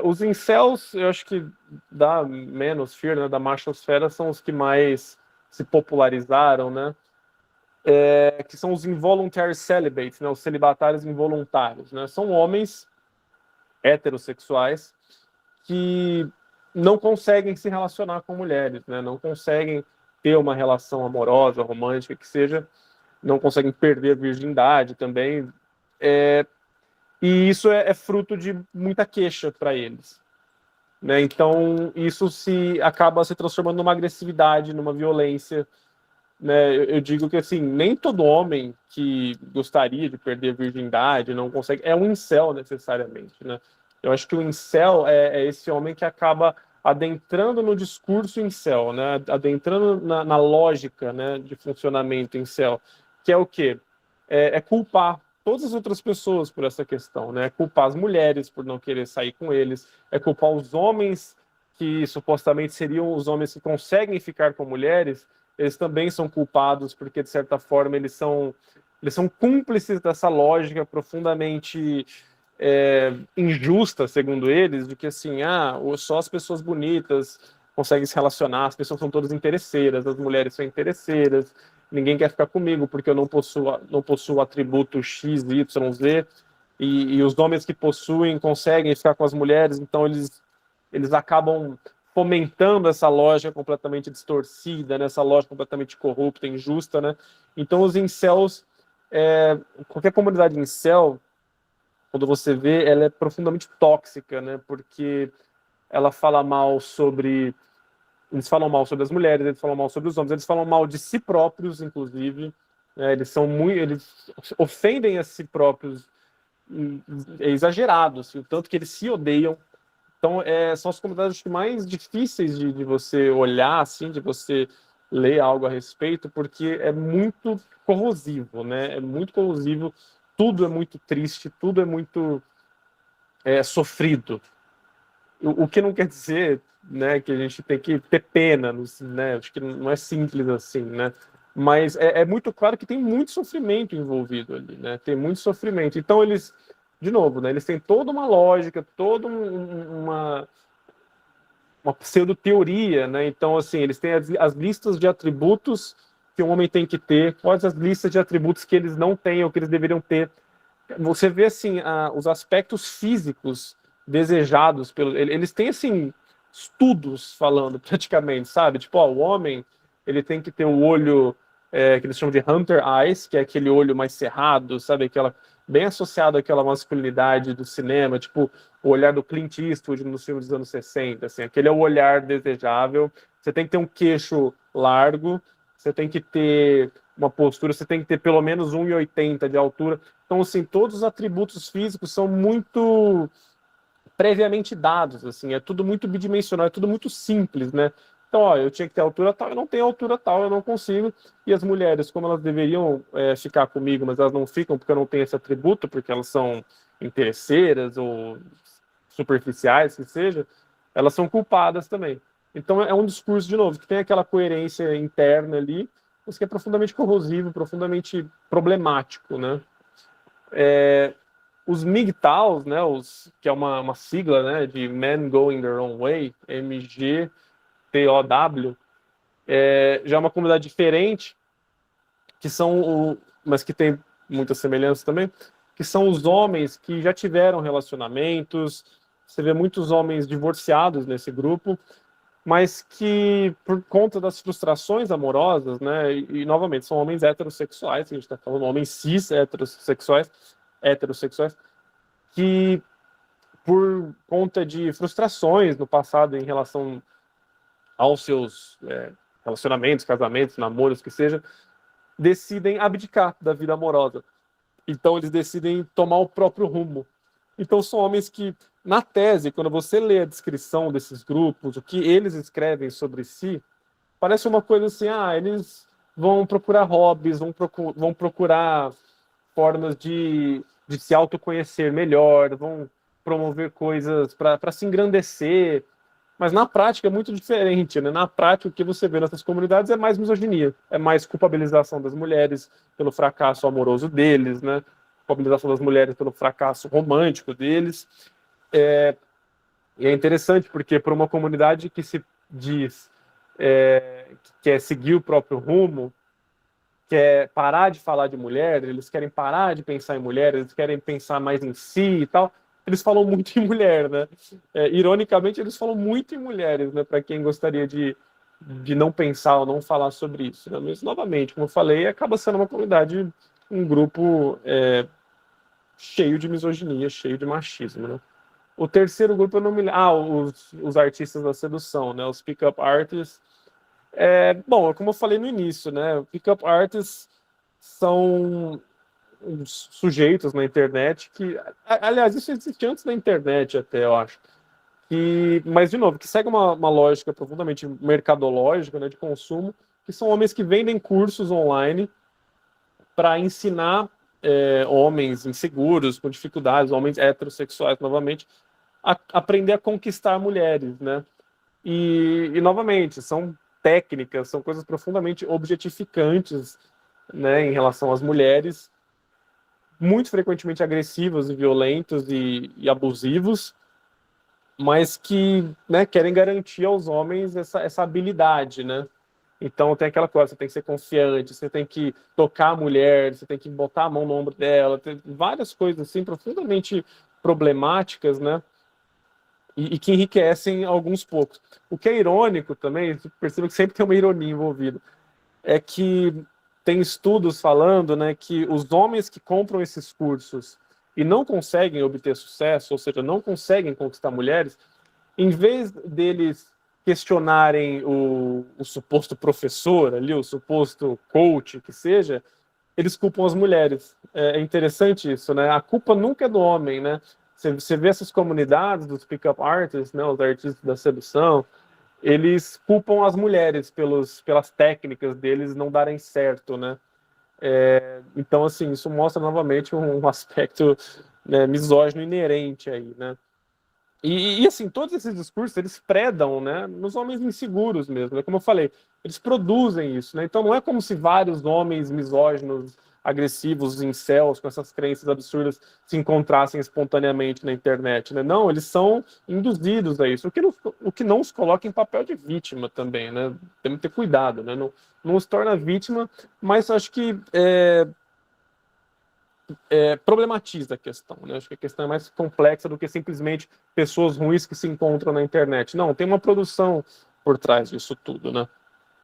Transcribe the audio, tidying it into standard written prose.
Os incels, eu acho que da manosphere, né, da machosfera, são os que mais se popularizaram, né? Que são os involuntary celibates, né, os celibatários involuntários, né? São homens heterossexuais que não conseguem se relacionar com mulheres, né? Não conseguem ter uma relação amorosa, romântica, que seja, não conseguem perder a virgindade também. E isso é fruto de muita queixa para eles, né? Então, isso se acaba se transformando numa agressividade, numa violência, né? Eu digo que, assim, nem todo homem que gostaria de perder a virgindade não consegue, é um incel necessariamente, né? Eu acho que o incel é esse homem que acaba adentrando no discurso incel, né? Adentrando na lógica, né, de funcionamento incel, que é o quê? Culpar todas as outras pessoas por essa questão, né? É culpar as mulheres por não querer sair com eles, é culpar os homens que supostamente seriam os homens que conseguem ficar com mulheres, eles também são culpados porque, de certa forma, eles são cúmplices dessa lógica profundamente injusta, segundo eles, de que, assim, só as pessoas bonitas conseguem se relacionar, as pessoas são todas interesseiras, as mulheres são interesseiras, ninguém quer ficar comigo porque eu não possuo atributo X, Y, Z, e os homens que possuem conseguem ficar com as mulheres, então eles acabam fomentando essa lógica completamente distorcida, né? Essa lógica completamente corrupta, injusta, né? Então os incels, qualquer comunidade incel, quando você vê, ela é profundamente tóxica, né? Porque ela fala mal sobre, eles falam mal sobre as mulheres, eles falam mal sobre os homens, eles falam mal de si próprios, inclusive, né? Eles ofendem a si próprios, é exagerado, assim, o tanto que eles se odeiam. Então, são as comunidades mais difíceis de você olhar, assim, de você ler algo a respeito, porque é muito corrosivo, né? É muito corrosivo, tudo é muito triste, tudo é muito sofrido. O que não quer dizer, né, que a gente tem que ter pena, né? Acho que não é simples assim, né? Mas é muito claro que tem muito sofrimento envolvido ali, né? Tem muito sofrimento. Então, de novo, né, eles têm toda uma lógica, toda uma pseudo-teoria, né? Então, assim, eles têm as listas de atributos que um homem tem que ter, quais as listas de atributos que eles não têm ou que eles deveriam ter. Você vê, assim, os aspectos físicos desejados eles têm, assim, estudos falando, praticamente, sabe? Tipo, o homem, ele tem que ter o olho que eles chamam de hunter eyes, que é aquele olho mais cerrado, sabe? Bem associado àquela masculinidade do cinema, tipo o olhar do Clint Eastwood nos filmes dos anos 60, assim, aquele é o olhar desejável. Você tem que ter um queixo largo, você tem que ter uma postura, você tem que ter pelo menos 1,80 de altura. Então, assim, todos os atributos físicos são muito previamente dados, assim, é tudo muito bidimensional, é tudo muito simples, né? Então, eu tinha que ter altura tal, eu não tenho altura tal, eu não consigo. E as mulheres, como elas deveriam ficar comigo, mas elas não ficam porque eu não tenho esse atributo, porque elas são interesseiras ou superficiais, que seja, elas são culpadas também. Então, é um discurso, de novo, que tem aquela coerência interna ali, mas que é profundamente corrosivo, profundamente problemático, né? Os MGTOWs, né, que é uma sigla, né, de Men Going Their Own Way, MGTOW, já é uma comunidade diferente, mas que tem muitas semelhanças também, que são os homens que já tiveram relacionamentos. Você vê muitos homens divorciados nesse grupo, mas que, por conta das frustrações amorosas, né, e novamente, são homens heterossexuais, que a gente está falando, homens cis heterossexuais, que, por conta de frustrações no passado em relação aos seus relacionamentos, casamentos, namoros, que seja, decidem abdicar da vida amorosa. Então, eles decidem tomar o próprio rumo. Então, são homens que, na tese, quando você lê a descrição desses grupos, o que eles escrevem sobre si, parece uma coisa assim, eles vão procurar hobbies, vão procurar formas de se autoconhecer melhor, vão promover coisas para se engrandecer, mas na prática é muito diferente, né? Na prática, o que você vê nessas comunidades é mais misoginia, é mais culpabilização das mulheres pelo fracasso amoroso deles, né? Culpabilização das mulheres pelo fracasso romântico deles. E é interessante porque para uma comunidade que se diz que quer seguir o próprio rumo, quer parar de falar de mulher, eles querem parar de pensar em mulher, eles querem pensar mais em si e tal, eles falam muito em mulher, né? Ironicamente, eles falam muito em mulheres, né? Para quem gostaria de não pensar ou não falar sobre isso, né? Mas, novamente, como eu falei, acaba sendo uma comunidade, um grupo cheio de misoginia, cheio de machismo, né? O terceiro grupo eu não me lembro. Ah, os artistas da sedução, né? Os pick-up artists. Bom, como eu falei no início, né? Pick-up artists são uns sujeitos na internet que, aliás, isso existe antes da internet até, eu acho. Mas, de novo, que segue uma lógica profundamente mercadológica, né, de consumo, que são homens que vendem cursos online para ensinar homens inseguros, com dificuldades, homens heterossexuais, novamente, a aprender a conquistar mulheres, né? Novamente, são técnicas, são coisas profundamente objetificantes, né, em relação às mulheres, muito frequentemente agressivos e violentos e abusivos, mas que, né, querem garantir aos homens essa habilidade, né? Então tem aquela coisa, você tem que ser confiante, você tem que tocar a mulher, você tem que botar a mão no ombro dela, tem várias coisas assim profundamente problemáticas, né? E que enriquecem alguns poucos. O que é irônico também, você percebe que sempre tem uma ironia envolvida, é que tem estudos falando, né, que os homens que compram esses cursos e não conseguem obter sucesso, ou seja, não conseguem conquistar mulheres, em vez deles questionarem o suposto professor ali, o suposto coach que seja, eles culpam as mulheres. É interessante isso, né? A culpa nunca é do homem, né? Você vê essas comunidades dos pick-up artists, né, os artistas da sedução, eles culpam as mulheres pelas técnicas deles não darem certo, né? Então, assim, isso mostra novamente um aspecto, né, misógino inerente aí, né? Assim, todos esses discursos, eles predam, né, nos homens inseguros mesmo, né? Como eu falei, eles produzem isso, né? Então não é como se vários homens misóginos, agressivos, incels, com essas crenças absurdas, se encontrassem espontaneamente na internet, né? Não, eles são induzidos a isso, o que não os coloca em papel de vítima também, né? Temos que ter cuidado, né? Não, não os torna vítima, mas acho que problematiza a questão, né? Acho que a questão é mais complexa do que simplesmente pessoas ruins que se encontram na internet. Não, tem uma produção por trás disso tudo, né?